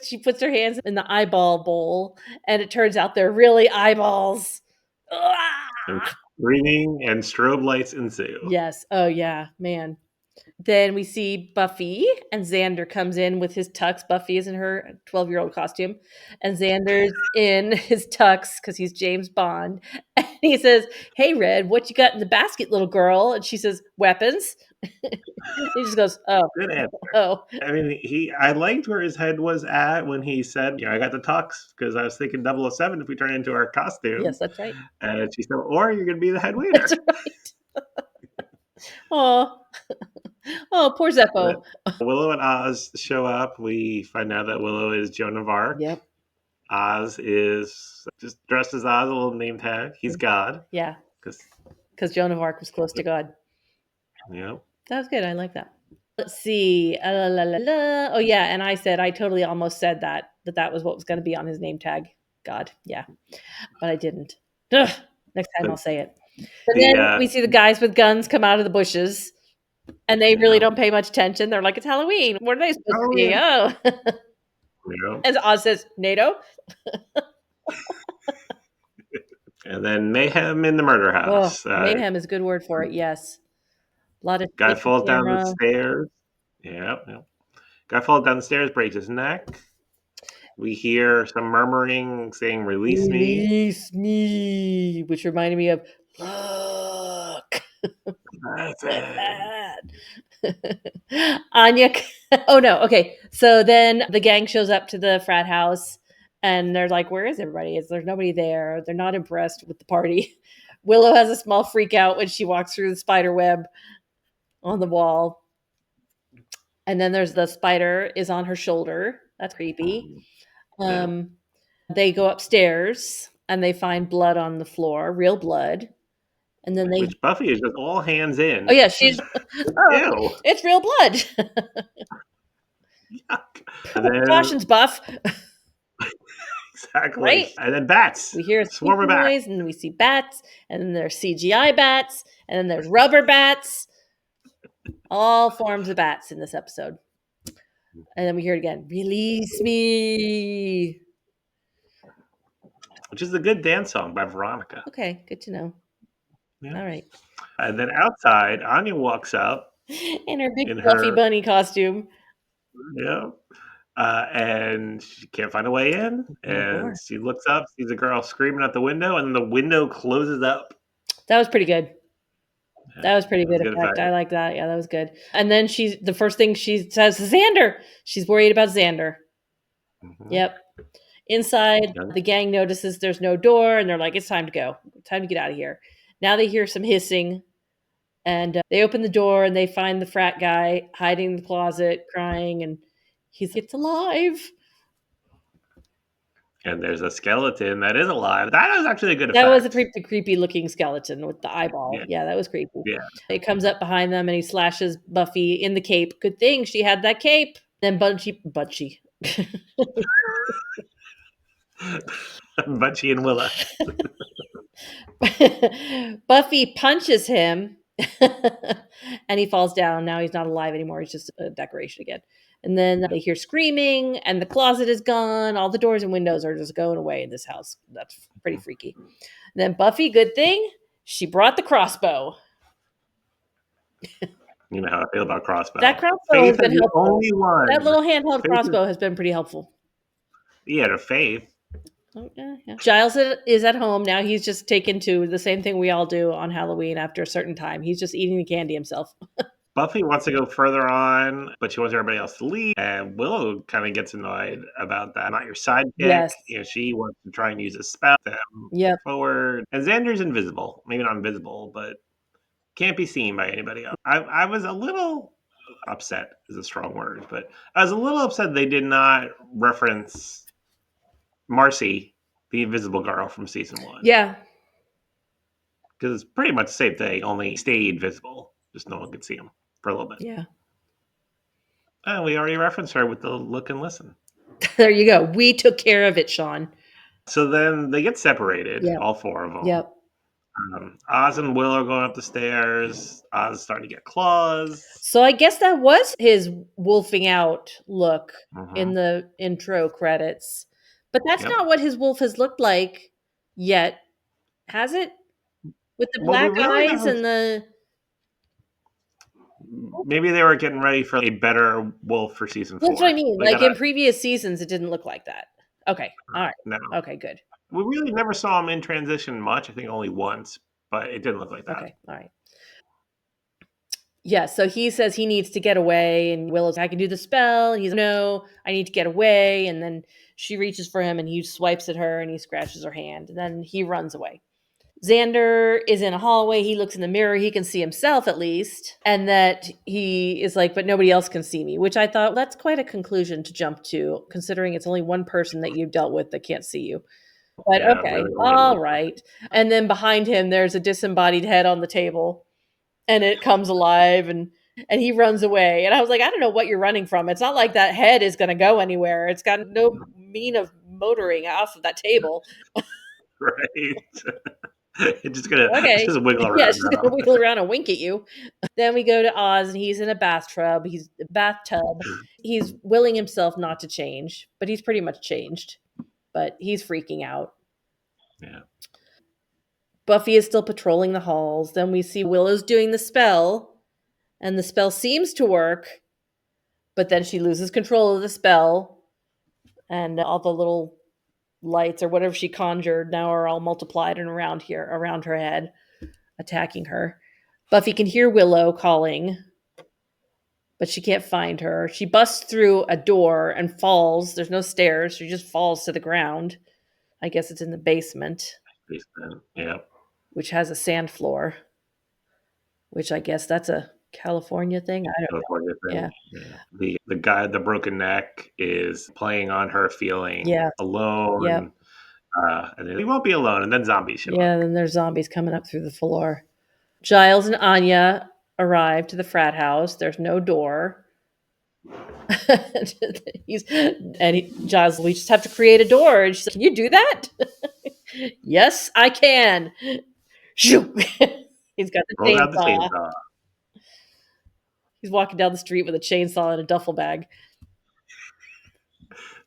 she puts her hands in the eyeball bowl, and it turns out they're really eyeballs. And screaming and strobe lights ensue. Yes. Oh yeah, man. Then we see Buffy, and Xander comes in with his tux. Buffy is in her 12-year-old costume, and Xander's in his tux because he's James Bond. And he says, "Hey, Red, what you got in the basket, little girl?" And she says, "Weapons." He just goes, "Oh, Good answer. oh." I mean, I liked where his head was at when he said, I got the tux because I was thinking 007 if we turn into our costume. Yes, that's right. And she said, or you're going to be the head waiter. That's right. Oh, oh, poor Zeppo. Willow and Oz show up. We find out that Willow is Joan of Arc. Yep. Oz is just dressed as Oz, a little name tag. He's God. Yeah. Because Joan of Arc was close to God. Yep. That was good. I like that. Let's see. Oh, yeah. And I totally almost said that was what was going to be on his name tag. God. Yeah. But I didn't. Ugh. Next time I'll say it. And then we see the guys with guns come out of the bushes, and they really don't pay much attention. They're like, it's Halloween. What are they supposed to be? Oh. As Oz says, NATO. And then mayhem in the murder house. Mayhem is a good word for it. Yes. A lot of guy falls down the stairs. Yep. Guy falls down the stairs, breaks his neck. We hear some murmuring saying, release me. Release me. Which reminded me of, look. Anya. Oh, no. Okay. So then the gang shows up to the frat house, and they're like, where is everybody? There's nobody there. They're not impressed with the party. Willow has a small freak out when she walks through the spider web on the wall. And then there's the spider is on her shoulder. That's creepy. They go upstairs and they find blood on the floor, real blood. And then which Buffy is just all hands in. Oh yeah, she's ew. It's real blood. Precautions, Buff. Exactly. Right? And then bats. We hear a swarm of bats, and we see bats, and then there's CGI bats, and then there's rubber bats. All forms of bats in this episode. And then we hear it again. Release me. Which is a good dance song by Veronica. Okay, good to know. Yeah. All right. And then outside, Anya walks up. In her big fluffy bunny costume. Yeah. And she can't find a way in. And she looks up, sees a girl screaming out the window, and the window closes up. That was pretty good. That was pretty good effect. I like that. Yeah, that was good. And then the first thing she says is Xander. She's worried about Xander. Mm-hmm. Yep. Inside, the gang notices there's no door, and they're like, it's time to go. Time to get out of here. Now they hear some hissing, and they open the door, and they find the frat guy hiding in the closet, crying, and it's alive. And there's a skeleton that is alive. That was actually a good effect. That was a pretty creepy looking skeleton with the eyeball. Yeah, that was creepy. Yeah. It comes up behind them, and he slashes Buffy in the cape. Good thing she had that cape. Then Bunchy. Bunchy and Willa. Buffy punches him, and he falls down. Now he's not alive anymore. He's just a decoration again. And then they hear screaming, and the closet is gone. All the doors and windows are just going away in this house. That's pretty freaky. And then Buffy, good thing, she brought the crossbow. You know how I feel about crossbow. That crossbow has been helpful. That little handheld crossbow has been pretty helpful. Yeah, to Faith. Oh, yeah. Giles is at home now. He's just taken to the same thing we all do on Halloween after a certain time. He's just eating the candy himself. Buffy wants to go further on, but she wants everybody else to leave. And Willow kind of gets annoyed about that. Not your sidekick. Yes. She wants to try and use a spell to forward. And Xander's invisible. Maybe not invisible, but can't be seen by anybody else. I was a little upset, is a strong word, but I was a little upset they did not reference Marcy, the invisible girl from season 1. Yeah. Because it's pretty much the same thing, only stayed visible. Just no one could see him for a little bit. Yeah. And we already referenced her with the look and listen. There you go. We took care of it, Sean. So then they get separated, all 4 of them. Yep. Oz and Will are going up the stairs. Oz is starting to get claws. So I guess that was his wolfing out look in Hmm. the intro credits. But that's Yep. not what his wolf has looked like yet, has it? With the Well, we black really eyes never. and the Maybe they were getting ready for a better wolf for season That's what I 4. mean. They Like got a in previous seasons it didn't look like that. Okay. All right. no. Okay, good. We really never saw him in transition much. I think only once, but it didn't look like that. Okay. All right. Yeah, so he says he needs to get away, and Willow's, I can do the spell. And he's, no, I need to get away. And then she reaches for him, and he swipes at her, and he scratches her hand, and then he runs away. Xander is in a hallway. He looks in the mirror. He can see himself at least. And that he is like, but nobody else can see me, which I thought that's quite a conclusion to jump to, considering it's only one person that you've dealt with that can't see you. But Yeah, okay, really only all one. right. And then behind him, there's a disembodied head on the table, and it comes alive, and he runs away. And I was like, I don't know what you're running from. It's not like that head is going to go anywhere. It's got no mean of motoring off of that table. Right? It's Okay. just wiggle Yeah, around she's now. gonna wiggle around and wink at you. Then we go to Oz, and he's in a bathtub. He's willing himself not to change, but he's pretty much changed. But he's freaking out. Yeah. Buffy is still patrolling the halls. Then we see Willow's doing the spell, and the spell seems to work, but then she loses control of the spell, and all the little lights or whatever she conjured now are all multiplied and around her head, attacking her. Buffy can hear Willow calling, but she can't find her. She busts through a door and falls. There's no stairs. She just falls to the ground. I guess it's in the basement, Yeah. which has a sand floor, which I guess that's a California thing. I don't know. California Yeah. thing. Yeah. The guy with the broken neck is playing on her feeling Yeah. Yep. alone. And then he won't be alone, and then zombies show Yeah. up. Then there's zombies coming up through the floor. Giles and Anya arrive to the frat house. There's no door. Giles, we just have to create a door. And she's like, can you do that? Yes, I can. Shoo! He's got the Rolls out the chainsaw. chainsaw. He's walking down the street with a chainsaw and a duffel bag.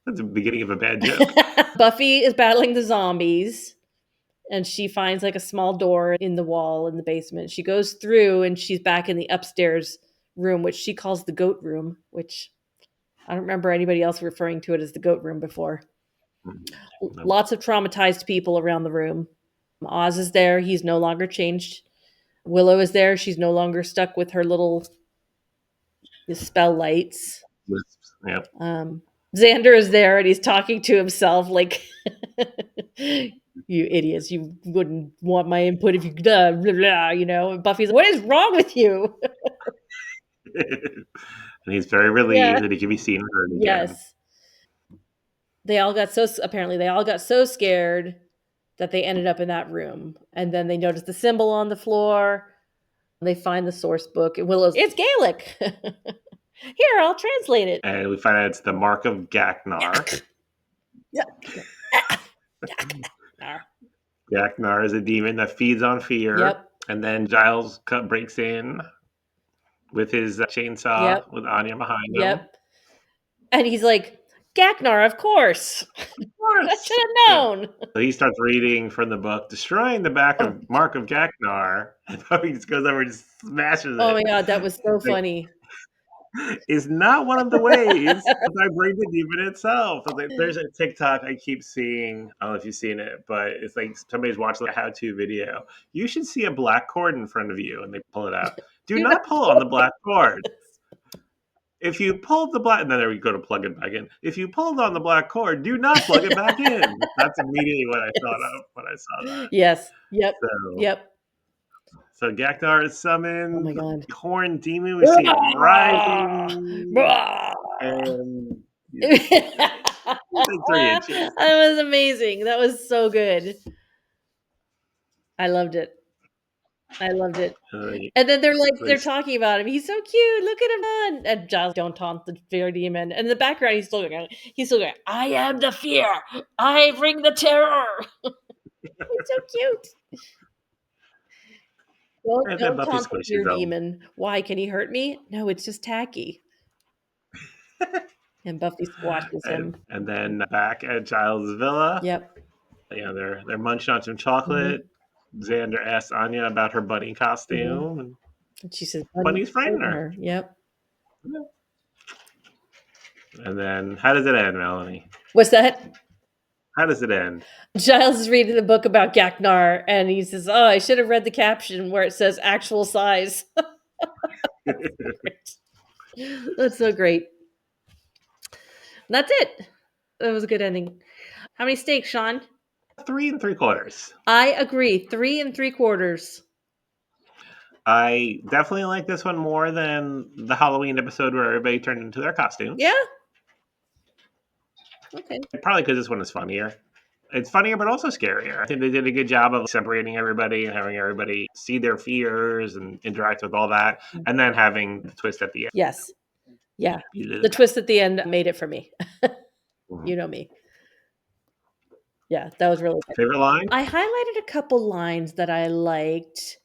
That's the beginning of a bad joke. Buffy is battling the zombies, and she finds like a small door in the wall in the basement. She goes through, and she's back in the upstairs room, which she calls the goat room, which I don't remember anybody else referring to it as the goat room before. Nope. Lots of traumatized people around the room. Oz is there. He's no longer changed. Willow is there. She's no longer stuck with her little spell lights. Yep. Xander is there, and he's talking to himself like, you idiots, you wouldn't want my input if you, blah, blah, you know. And Buffy's like, what is wrong with you? And he's very Yeah. relieved that he can be seen and heard again. Yes. Apparently they all got so scared that they ended up in that room. And then they noticed the symbol on the floor. They find the source book. And Willow's, it's Gaelic. Here, I'll translate it. And we find out it's the mark of Gaknar. Gaknar is a demon that feeds on fear. Yep. And then Giles breaks in with his chainsaw Yep. with Anya behind him. Yep. And he's like, Gaknar, of course. I should have known. So he starts reading from the book, destroying the mark of Gaknar, and Buffy just goes over and just smashes it. Oh my god, that was so funny. Is not one of the ways I bring the demon itself. Like, there's a TikTok I keep seeing. I don't know if you've seen it, but it's like somebody's watching a how-to video. You should see a black cord in front of you, and they pull it out. Do not pull on the black cord. If you pull the black, and then there we go to plug it back in. If you pulled on the black cord, do not plug it back in. That's immediately what I thought of when I saw that. Yes. Yep. So, Yep. So Gaknar is summoned. Oh my god. Horned demon. We see him rising. And like 3 inches. That was amazing. That was so good. I loved it. And then they're talking about him. He's so cute. Look at him. And Giles, don't taunt the fear demon. And in the background, he's still going, I am the fear. I bring the terror. He's so cute. And then Don't Buffy taunt the squishes fear him. demon. Why, can he hurt me? No, it's just tacky. And Buffy squashes him. And then back at Giles' villa, Yep. they're munching on some Mhm. chocolate. Xander asks Anya about her bunny Mhm. costume, and And she says, "Bunny, Bunny's frightened frighten her. her." Yep. And then how does it end, Melanie? What's that? How does it end? Giles is reading the book about Gaknar, and he says, "Oh, I should have read the caption where it says actual size." That's so great. And that's it. That was a good ending. How many steaks, Sean? 3 3/4. I agree. 3 3/4. I definitely like this one more than the Halloween episode where everybody turned into their costumes. Yeah. Okay. Probably because this one is funnier. It's funnier, but also scarier. I think they did a good job of separating everybody and having everybody see their fears and interact with all that, and then having the twist at the end. Yes. Yeah. The Yeah. twist at the end made it for me. Mhm. You know me. Yeah, that was really good. Favorite line? I highlighted a couple lines that I liked.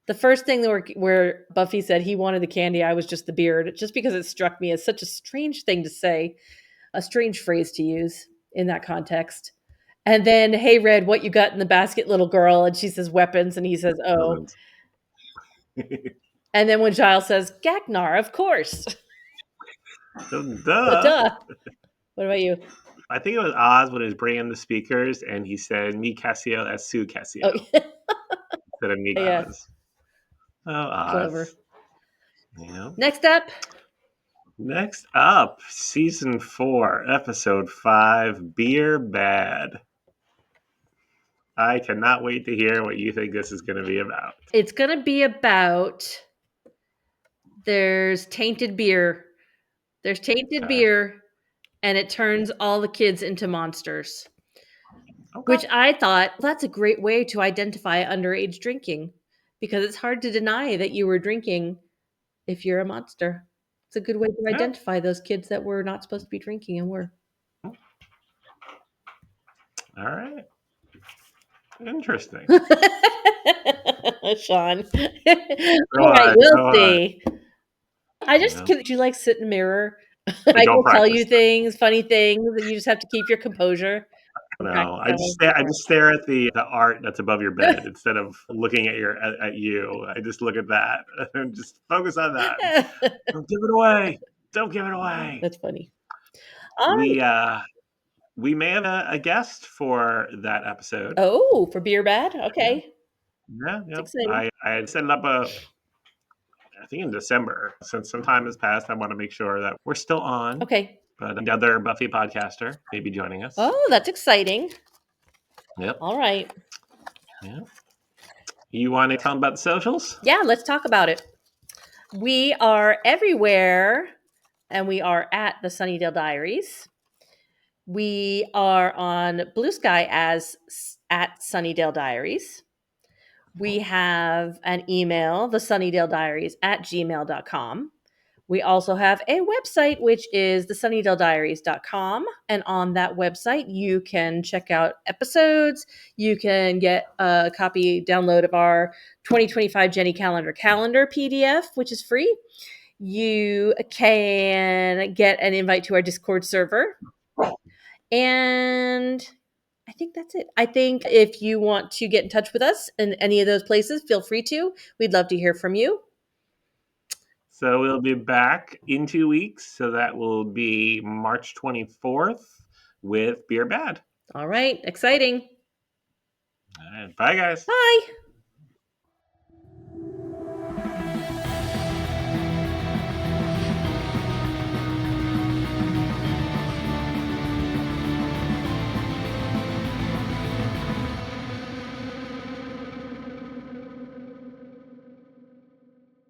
The first thing where Buffy said he wanted the candy, I was just the beard, just because it struck me as such a strange thing to say, a strange phrase to use in that context. And then, "Hey, Red, what you got in the basket, little girl?" And she says, "Weapons." And he says, "Oh." And then when Giles says, "Gaknar, of course." Duh. Duh. What about you? I think it was Oz when he was bringing the speakers, and he said "Mi Casio as su Oh, Casio" instead of "Mi yeah, Oz." Oh, Oz. clever. Yeah. Next up, Next up, season 4, episode 5, Beer Bad. I cannot wait to hear what you think this is going to be about. it's going to be about there's tainted beer. There's tainted Okay. beer, and it turns all the kids into monsters. Okay. Which I thought, well, that's a great way to identify underage drinking because it's hard to deny that you were drinking if you're a monster. It's a good way to Yeah. identify those kids that were not supposed to be drinking and were. All right. Interesting. Sean. Go All right, on. we'll Go on. see. I just Yeah. could you like sit in a mirror? I I don't will tell practice. you things, funny things, and you just have to keep your composure. No, Practice I that just one. stare. I just stare at the art that's above your bed instead of looking at at you. I just look at that and just focus on that. Don't give it away. Don't give it away. That's funny. All right. We we may have a guest for that episode. Oh, for beer bad? Yeah, Okay. yeah, It's yeah. exciting. I had set it up I think in December. Since some time has passed, I want to make sure that we're still on. Okay. But another Buffy podcaster may be joining us. Oh, that's exciting. Yep. All right. Yeah. You want to tell them about the socials? Yeah, let's talk about it. We are everywhere, and we are at the Sunnydale Diaries. We are on Blue Sky as at Sunnydale Diaries. We have an email, the Sunnydale Diaries at gmail.com. We also have a website, which is thesunnydalediaries.com. And on that website, you can check out episodes. You can get a copy, download of our 2025 Jenny calendar PDF, which is free. You can get an invite to our Discord server. And I think that's it. I think if you want to get in touch with us in any of those places, feel free to. We'd love to hear from you. So we'll be back in 2 weeks. So that will be March 24th with Beer Bad. All right. Exciting. All right, bye, guys. Bye.